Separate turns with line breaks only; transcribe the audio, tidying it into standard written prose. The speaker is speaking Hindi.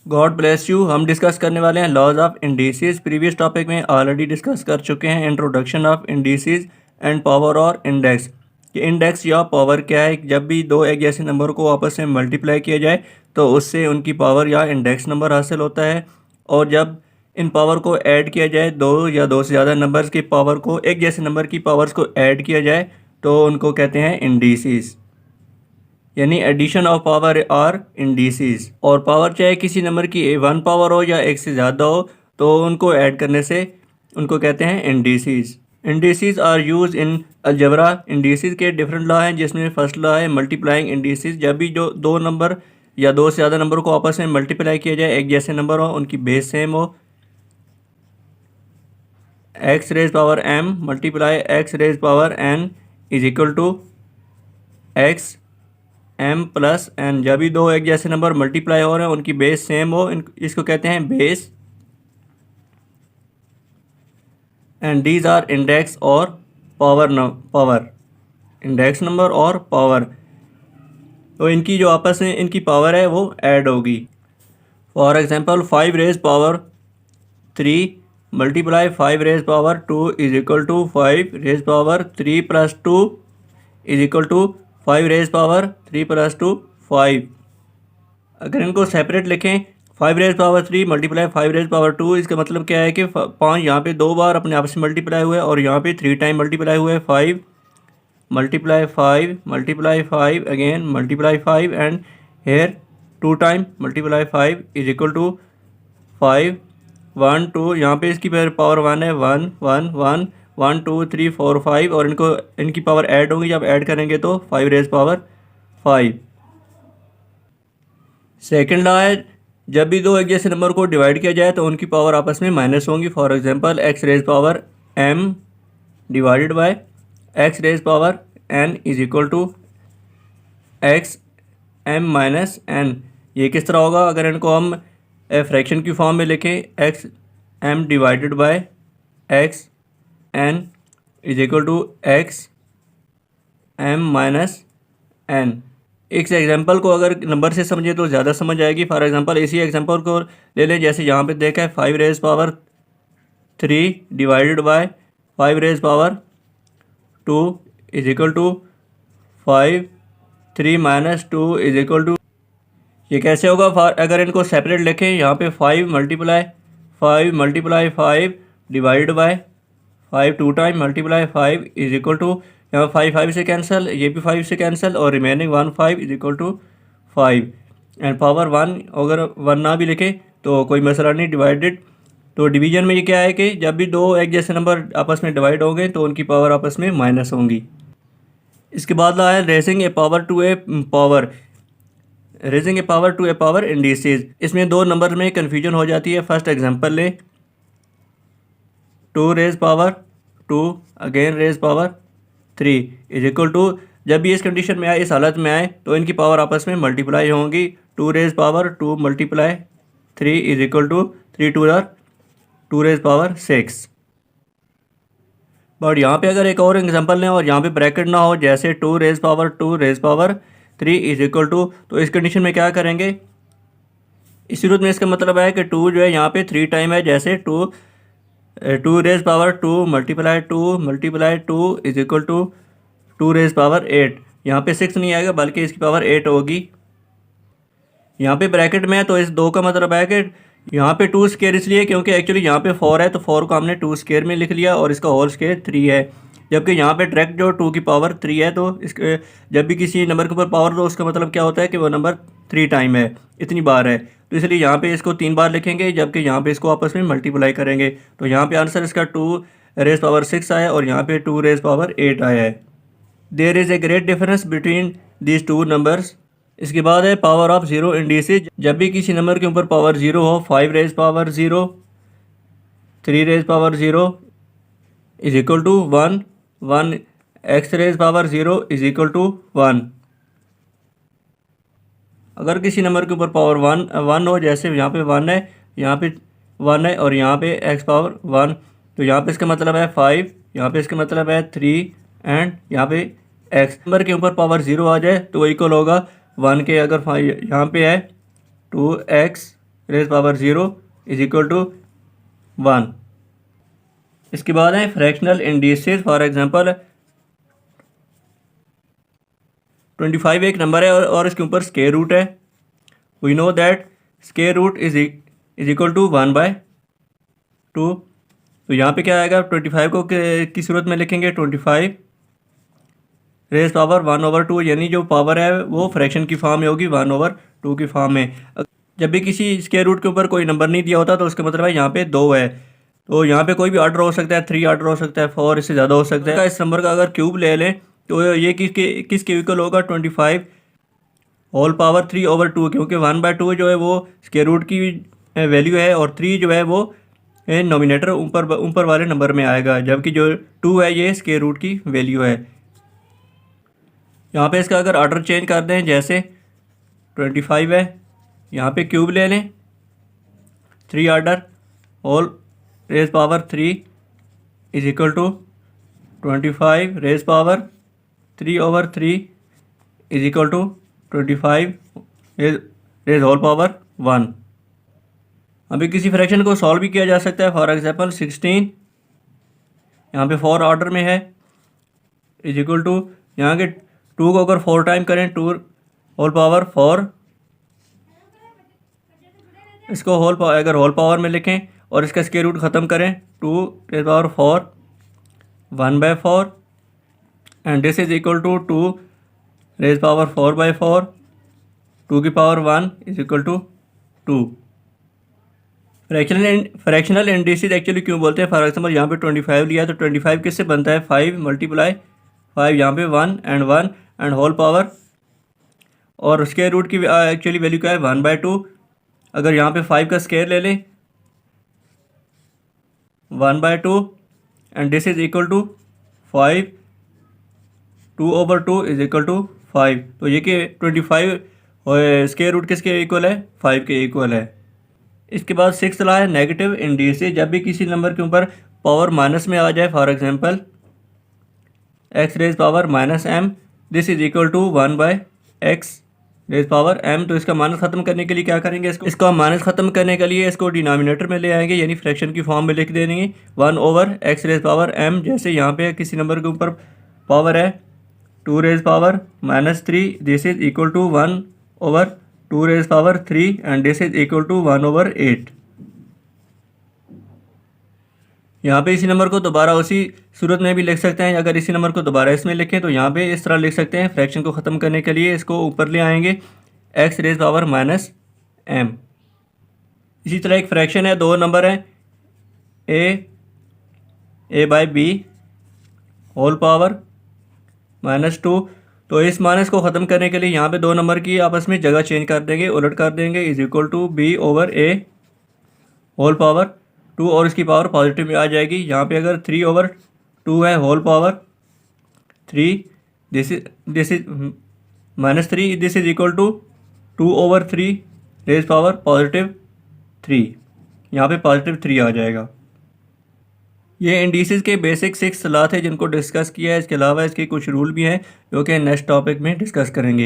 God bless you. हम डिस्कस करने वाले हैं laws of indices. Previous topic में ऑलरेडी डिस्कस कर चुके हैं introduction of indices and power और इंडेक्स। कि इंडेक्स या पावर क्या है। जब भी दो एक जैसे नंबर को आपस में मल्टीप्लाई किया जाए तो उससे उनकी पावर या इंडेक्स नंबर हासिल होता है। और जब इन पावर को ऐड किया जाए, दो या दो से ज़्यादा नंबर्स की पावर को, एक जैसे नंबर की पावर्स को ऐड किया जाए तो उनको कहते हैं इंडिसेस, यानी एडिशन ऑफ पावर और इंडिसेस। और पावर चाहे किसी नंबर की वन पावर हो या एक से ज़्यादा हो तो उनको ऐड करने से उनको कहते हैं indices. Indices are use in algebra. Indices के डिफरेंट लॉ हैं, जिसमें फर्स्ट लॉ है मल्टीप्लाइंग इंडिसेस। जब भी जो दो नंबर या दो से ज़्यादा नंबर को आपस में मल्टीप्लाई किया जाए, एक जैसे नंबर हो, उनकी बेस सेम हो, x raise power m multiply x raise power n is equal to x m plus n। जब भी दो एक जैसे नंबर मल्टीप्लाई हो रहे हैं, उनकी बेस सेम हो, इसको कहते हैं base. And these are index और पावर इंडेक्स नंबर और पावर। तो इनकी जो आपस में इनकी पावर है वो ऐड होगी। For example 5 raise power 3 multiply 5 raise power 2 is equal to 5 raise power 3 plus 2 is equal to 5 raise power 3 plus 2 5। अगर इनको सेपरेट लिखें, 5 raise power 3 multiply 5 raise power 2, इसका मतलब क्या है कि 5 यहाँ पे दो बार अपने आपस में मल्टीप्लाई हुए और यहाँ पे 3 टाइम मल्टीप्लाई हुए। 5 multiply 5 again multiply 5 and here 2 time multiply 5 is equal to 5 1 2। यहाँ पे इसकी पावर 1 है, 1 1 1 1 2 3 4 5, और इनकी पावर ऐड होगी। जब ऐड करेंगे तो 5 रेज पावर 5। सेकेंड लॉ है, जब भी दो एक जैसे नंबर को डिवाइड किया जाए तो उनकी पावर आपस में माइनस होंगी। For example x raise power m divided by x raise power n is equal to x m minus n। ये किस तरह होगा अगर इनको हम फ्रैक्शन की फॉर्म में लिखें, x m divided by x n is equal to x m minus n। इस एग्जांपल को अगर नंबर से समझे तो ज़्यादा समझ आएगी। फॉर एग्जांपल इसी एग्जांपल को ले लें, जैसे यहाँ पे देखा है 5 raise power 3 divided by 5 raise power 2 is equal to 5 3 minus 2 is equal to. ये कैसे होगा अगर इनको सेपरेट लिखें, यहाँ पे 5 multiply 5 divided by 5 2 time multiply 5 is equal to, यहाँ 5 से कैंसिल, ये भी 5 से कैंसिल, और remaining 1 5 is equal to 5 and power 1। अगर 1 ना भी लिखें तो कोई मसला नहीं, डिवाइडेड। तो डिवीजन में ये क्या है कि जब भी दो एक जैसे नंबर आपस में डिवाइड होंगे तो उनकी पावर आपस में माइनस होंगी। इसके बाद ला है raising a power to a power. Raising a power indices. इसमें दो नंबर में कन्फ्यूजन हो जाती है। फर्स्ट एग्जांपल लें, 2 raise power 2 again raise power 3 is equal to. जब भी इस कंडीशन में आए, इस हालत में आए, तो इनकी पावर आपस में मल्टीप्लाई होंगी। 2 raise power 2 multiply 3 is equal to 3 2 or 2 raise power 6। But यहाँ पे अगर एक और एग्जांपल लें और यहाँ पे ब्रैकेट ना हो, जैसे 2 raise power 3 is equal to, तो इस कंडीशन में क्या करेंगे, इस सूरत में इसका मतलब है कि 2 जो है यहाँ पे 3 टाइम है। जैसे 2 raise power 2 multiply 2 is equal to 2 raise power 8। यहाँ पे 6 नहीं आएगा बल्कि इसकी पावर 8 होगी। यहाँ पे ब्रैकेट में है तो इस 2 का मतलब है कि यहाँ पे 2 स्क्वायर इसलिए क्योंकि एक्चुअली यहाँ पे 4 है, तो 4 को हमने 2 स्क्वायर में लिख लिया और इसका होल स्क्वायर 3 है। जबकि यहाँ पे डायरेक्ट जो 2 की पावर 3 है, तो इसके जब भी किसी नंबर के ऊपर पावर दो उसका मतलब क्या होता है कि वो नंबर 3 टाइम है, इतनी बार है। तो इसलिए यहाँ पे इसको 3 बार लिखेंगे, जबकि यहाँ पे इसको आपस में मल्टीप्लाई करेंगे। तो यहाँ पे आंसर इसका 2 रेज पावर 6 आया और यहाँ पे 2 रेज पावर 8 आया है। There is a great difference between these two numbers. इसके बाद है पावर ऑफ जीरो इंडिसेज। जब भी किसी नंबर के ऊपर पावर 0 हो, 5 raise power 0 3 raise power 0 is equal to 1 1 x raise power 0 is equal to 1। अगर किसी नंबर के ऊपर पावर 1 हो, जैसे यहाँ पे 1 है, यहाँ पे 1 है और यहाँ पे एक्स पावर 1, तो यहाँ पे इसका मतलब है 5, यहाँ पे इसका मतलब है 3 एंड यहाँ पे एक्स। नंबर के ऊपर पावर 0 आ जाए तो इक्वल होगा 1 के। अगर यहाँ पे है 2x raise power 0 is equal to 1। इसके बाद है फ्रैक्शनल इंडिसेस। फॉर एग्जांपल 25 एक नंबर है और इसके ऊपर स्क्वायर रूट है। We know that square root is equal to 1/2। तो यहाँ पे क्या आएगा, 25 को किस सूरत में लिखेंगे, 25 रेज पावर 1/2, यानी जो पावर है वो फ्रैक्शन की फॉर्म में होगी, 1/2 की फॉर्म में। जब भी किसी स्क्वायर रूट के ऊपर कोई नंबर नहीं दिया होता तो उसका मतलब है यहाँ पे 2 है। तो यहाँ पे कोई भी ऑर्डर हो सकता है, 3 ऑर्डर हो सकता है, 4, इससे ज़्यादा हो सकता है। इस नंबर का अगर क्यूब ले लें तो ये किसके इक्वल होगा, 25 होल पावर 3/2, क्योंकि 1/2 जो है वो स्क्वायर रूट की वैल्यू है और 3 जो है वो नोमिनेटर ऊपर वाले नंबर में आएगा, जबकि जो 2 है ये स्क्वायर रूट की वैल्यू है। यहाँ पे इसका अगर ऑर्डर चेंज कर दें, जैसे 25 है, यहाँ पे क्यूब ले लें, 3 order whole raise power 3 is equal to 25 raise power 3/3 is equal to 25 raise whole power 1। अभी किसी फ्रैक्शन को सॉल्व भी किया जा सकता है। फॉर एग्जांपल 16 यहाँ पे 4 ऑर्डर में है इज इक्वल टू, यहाँ के 2 को अगर 4 टाइम करें, 2 होल पावर 4, इसको अगर होल पावर में लिखें और इसका स्क्वायर रूट ख़त्म करें, 2 raise power 4 1/4 and this is equal to 2 raise power 4/4, 2 की power 1 is equal to 2। Fractional indices actually क्यों बोलते हैं, फॉर एग्जाम्पल यहाँ पे 25 लिया है तो 25 किससे बनता है, 5 × 5, यहाँ पे 1 एंड होल पावर, और स्क्वायर रूट की एक्चुअली वैल्यू क्या है, 1/2। अगर यहाँ पे 5 का स्क्वायर ले लें, 1/2 and this is equal to 5, 2/2 is equal to 5। तो ये कि 25 स्क्वायर रूट किसके इक्वल है, 5 के इक्वल है। इसके बाद 6th लॉ है नेगेटिव इंडिसेस। जब भी किसी नंबर के ऊपर पावर माइनस में आ जाए, for example x raise power -m, this is equal to 1/x raise power m। तो इसका माइनस ख़त्म करने के लिए क्या करेंगे, इसको हम माइनस ख़त्म करने के लिए इसको डिनोमिनेटर में ले आएंगे, यानी फ्रैक्शन की फॉर्म में लिख देंगे 1/x रेज पावर m। जैसे यहाँ पे किसी नंबर के ऊपर पावर है 2 raise power -3, this is equal to 1/2 raise power 3 and this is equal to 1/8। यहाँ पे इसी नंबर को दोबारा उसी सूरत में भी लिख सकते हैं। अगर इसी नंबर को दोबारा इसमें लिखें तो यहाँ पे इस तरह लिख सकते हैं, फ्रैक्शन को ख़त्म करने के लिए इसको ऊपर ले आएंगे x रेज पावर -m। इसी तरह एक फ्रैक्शन है, 2 नंबर हैं a/b होल पावर -2। तो इस माइनस को ख़त्म करने के लिए यहाँ पे 2 नंबर की आपस में जगह चेंज कर देंगे, उलट कर देंगे, is equal to b/a whole power 2, और इसकी पावर पॉजिटिव में आ जाएगी। यहाँ पे अगर 3/2 है whole power 3, this is -3, this is equal to 2/3 raise power +3, यहाँ पे +3 आ जाएगा। ये इंडिसेस के बेसिक 6 लॉ थे जिनको डिस्कस किया है। इसके अलावा इसके कुछ रूल भी हैं जो कि नेक्स्ट टॉपिक में डिस्कस करेंगे।